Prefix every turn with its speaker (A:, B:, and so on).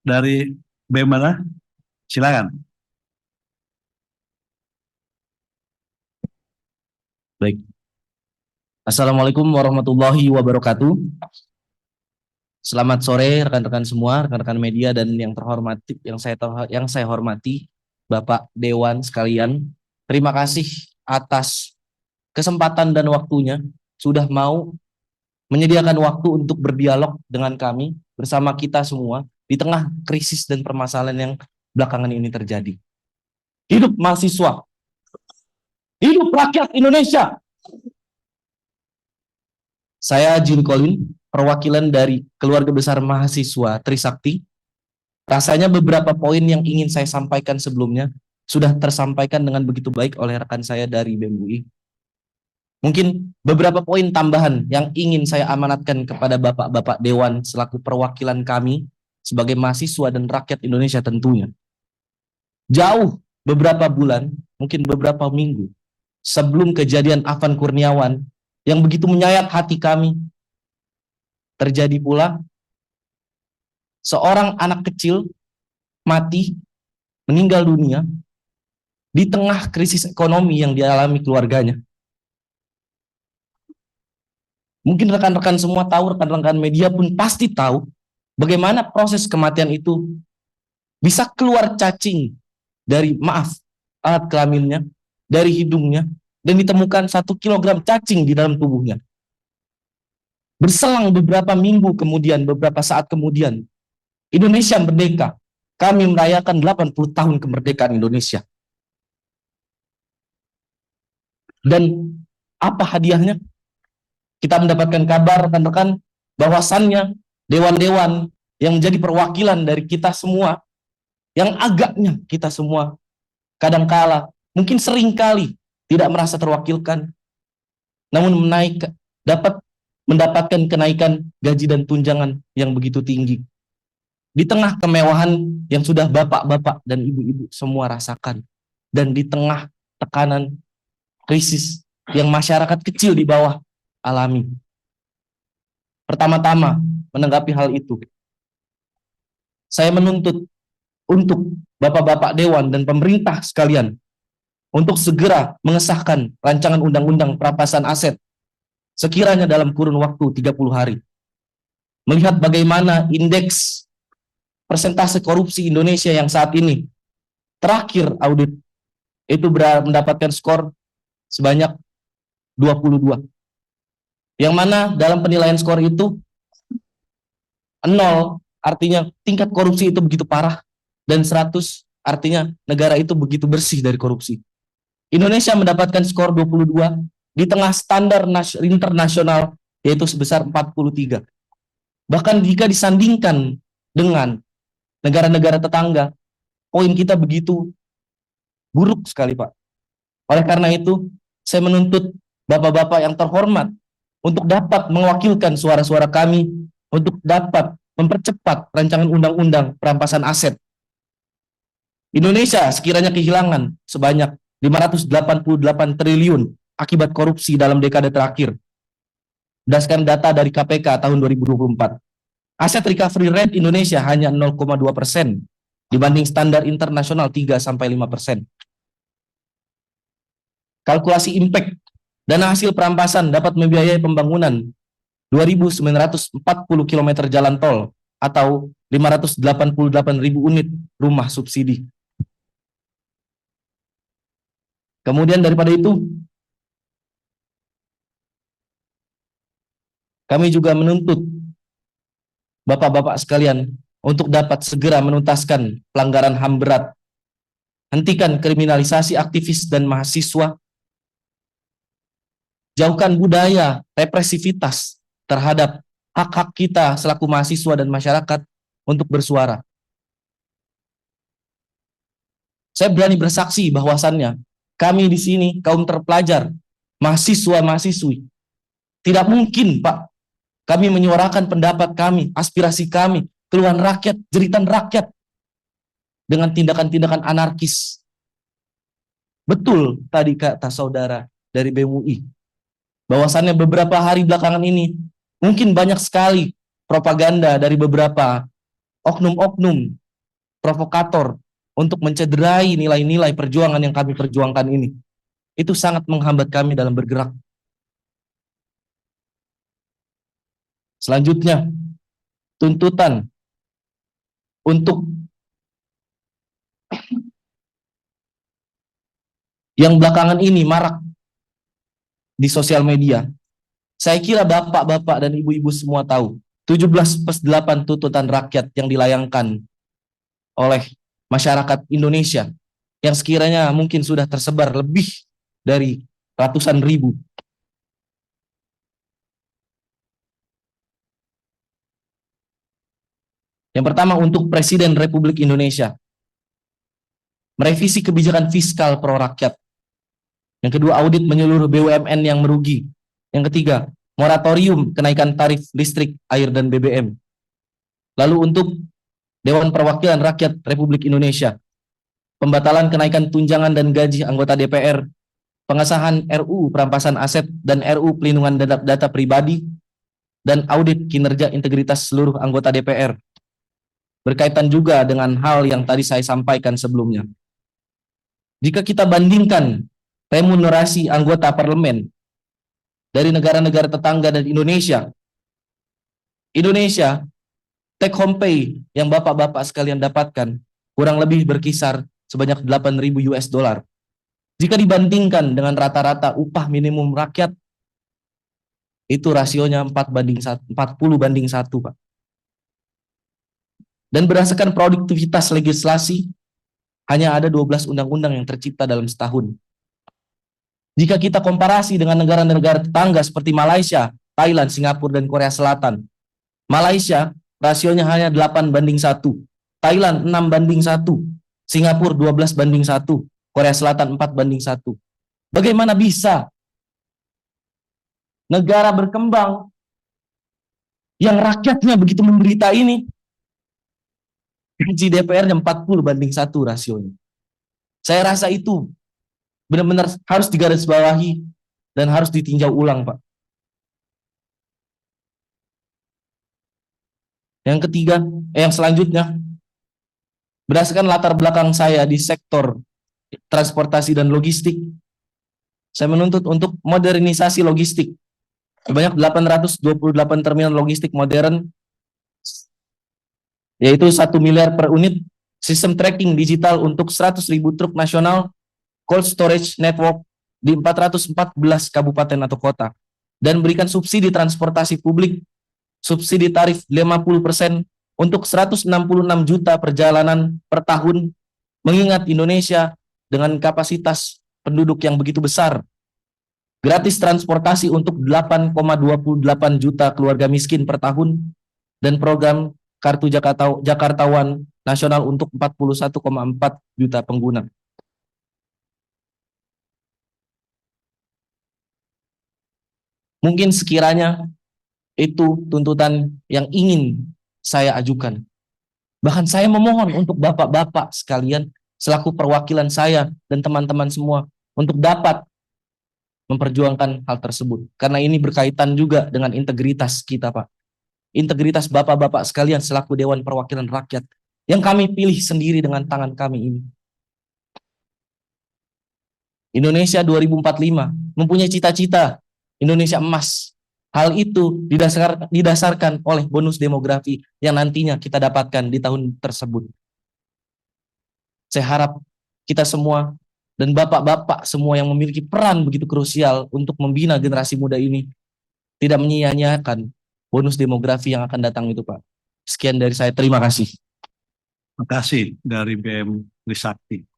A: Dari BEM mana? Silakan.
B: Baik. Assalamualaikum warahmatullahi wabarakatuh. Selamat sore rekan-rekan semua, rekan-rekan media dan yang terhormati, yang saya hormati, Bapak Dewan sekalian. Terima kasih atas kesempatan dan waktunya sudah mau menyediakan waktu untuk berdialog dengan kami bersama kita semua di tengah krisis dan permasalahan yang belakangan ini terjadi. Hidup mahasiswa, hidup rakyat Indonesia. Saya Jun Colin, perwakilan dari keluarga besar mahasiswa Trisakti. Rasanya beberapa poin yang ingin saya sampaikan sebelumnya sudah tersampaikan dengan begitu baik oleh rekan saya dari BEM UI. Mungkin beberapa poin tambahan yang ingin saya amanatkan kepada Bapak-Bapak Dewan selaku perwakilan kami sebagai mahasiswa dan rakyat Indonesia tentunya. Jauh beberapa bulan, mungkin beberapa minggu, sebelum kejadian Afan Kurniawan yang begitu menyayat hati kami, terjadi pula seorang anak kecil mati, meninggal dunia di tengah krisis ekonomi yang dialami keluarganya. Mungkin rekan-rekan semua tahu, rekan-rekan media pun pasti tahu bagaimana proses kematian itu bisa keluar cacing dari, alat kelaminnya, dari hidungnya, dan ditemukan 1 kilogram cacing di dalam tubuhnya. Berselang beberapa minggu kemudian, beberapa saat kemudian, Indonesia merdeka. Kami merayakan 80 tahun kemerdekaan Indonesia. Dan apa hadiahnya? Kita mendapatkan kabar rekan-rekan bahwasannya dewan-dewan yang menjadi perwakilan dari kita semua, yang agaknya kita semua kadangkala, mungkin seringkali tidak merasa terwakilkan, namun dapat mendapatkan kenaikan gaji dan tunjangan yang begitu tinggi. Di tengah kemewahan yang sudah bapak-bapak dan ibu-ibu semua rasakan, dan di tengah tekanan krisis yang masyarakat kecil di bawah alami. Pertama-tama menanggapi hal itu, saya menuntut untuk bapak-bapak dewan dan pemerintah sekalian untuk segera mengesahkan rancangan undang-undang perampasan aset sekiranya dalam kurun waktu 30 hari. Melihat bagaimana indeks persentase korupsi Indonesia yang saat ini terakhir audit itu mendapatkan skor sebanyak 22. Yang mana dalam penilaian skor itu 0 artinya tingkat korupsi itu begitu parah, dan 100 artinya negara itu begitu bersih dari korupsi. Indonesia mendapatkan skor 22 di tengah standar internasional yaitu sebesar 43. Bahkan jika disandingkan dengan negara-negara tetangga, poin kita begitu buruk sekali, Pak. Oleh karena itu, saya menuntut bapak-bapak yang terhormat untuk dapat mewakilkan suara-suara kami untuk dapat mempercepat rancangan undang-undang perampasan aset. Indonesia sekiranya kehilangan sebanyak 588 triliun akibat korupsi dalam dekade terakhir. Berdasarkan data dari KPK tahun 2024. Aset recovery rate Indonesia hanya 0,2% dibanding standar internasional 3-5%. Kalkulasi impact dana hasil perampasan dapat membiayai pembangunan 2.940 km jalan tol atau 588.000 unit rumah subsidi. Kemudian daripada itu, kami juga menuntut bapak-bapak sekalian untuk dapat segera menuntaskan pelanggaran HAM berat, hentikan kriminalisasi aktivis dan mahasiswa, jauhkan budaya represivitas terhadap hak-hak kita selaku mahasiswa dan masyarakat untuk bersuara. Saya berani bersaksi bahwasannya kami di sini kaum terpelajar, mahasiswa-mahasiswi, tidak mungkin, Pak, kami menyuarakan pendapat kami, aspirasi kami, keluhan rakyat, jeritan rakyat dengan tindakan-tindakan anarkis. Betul tadi kata saudara dari BEM UI, bahwasannya beberapa hari belakangan ini mungkin banyak sekali propaganda dari beberapa oknum-oknum provokator untuk mencederai nilai-nilai perjuangan yang kami perjuangkan ini. Itu sangat menghambat kami dalam bergerak. Selanjutnya, tuntutan untuk yang belakangan ini marak di sosial media. Saya kira bapak-bapak dan ibu-ibu semua tahu 17+8 tuntutan rakyat yang dilayangkan oleh masyarakat Indonesia yang sekiranya mungkin sudah tersebar lebih dari ratusan ribu. Yang pertama untuk Presiden Republik Indonesia, merevisi kebijakan fiskal pro rakyat. Yang kedua, audit menyeluruh BUMN yang merugi. Yang ketiga, moratorium kenaikan tarif listrik, air, dan BBM. Lalu untuk Dewan Perwakilan Rakyat Republik Indonesia, pembatalan kenaikan tunjangan dan gaji anggota DPR, pengesahan RUU perampasan aset dan RUU pelindungan data pribadi, dan audit kinerja integritas seluruh anggota DPR. Berkaitan juga dengan hal yang tadi saya sampaikan sebelumnya. Jika kita bandingkan remunerasi anggota parlemen dari negara-negara tetangga dan Indonesia take home pay yang bapak-bapak sekalian dapatkan kurang lebih berkisar sebanyak 8.000 US dollar. Jika dibandingkan dengan rata-rata upah minimum rakyat, itu rasionya 40/1, Pak. Dan berdasarkan produktivitas legislasi, hanya ada 12 undang-undang yang tercipta dalam setahun. Jika kita komparasi dengan negara-negara tetangga seperti Malaysia, Thailand, Singapura, dan Korea Selatan, Malaysia rasionya hanya 8/1, Thailand 6/1, Singapura 12/1, Korea Selatan 4/1. Bagaimana bisa negara berkembang yang rakyatnya begitu menderita ini gaji DPR-nya 40/1 rasionya? Saya rasa itu benar-benar harus digarisbawahi dan harus ditinjau ulang, Pak. Yang selanjutnya, berdasarkan latar belakang saya di sektor transportasi dan logistik, saya menuntut untuk modernisasi logistik. Sebanyak 828 terminal logistik modern, yaitu 1 miliar per unit, sistem tracking digital untuk 100.000 truk nasional, cold storage network di 414 kabupaten atau kota, dan berikan subsidi transportasi publik, subsidi tarif 50% untuk 166 juta perjalanan per tahun, mengingat Indonesia dengan kapasitas penduduk yang begitu besar. Gratis transportasi untuk 8,28 juta keluarga miskin per tahun, dan program Kartu Jakartawan Nasional untuk 41,4 juta pengguna. Mungkin sekiranya itu tuntutan yang ingin saya ajukan. Bahkan saya memohon untuk bapak-bapak sekalian selaku perwakilan saya dan teman-teman semua untuk dapat memperjuangkan hal tersebut. Karena ini berkaitan juga dengan integritas kita, Pak. Integritas bapak-bapak sekalian selaku Dewan Perwakilan Rakyat yang kami pilih sendiri dengan tangan kami ini. Indonesia 2045 mempunyai cita-cita Indonesia emas. Hal itu didasarkan oleh bonus demografi yang nantinya kita dapatkan di tahun tersebut. Saya harap kita semua dan bapak-bapak semua yang memiliki peran begitu krusial untuk membina generasi muda ini tidak menyia-nyiakan bonus demografi yang akan datang itu, Pak. Sekian dari saya, terima kasih.
A: Terima kasih dari BM Trisakti.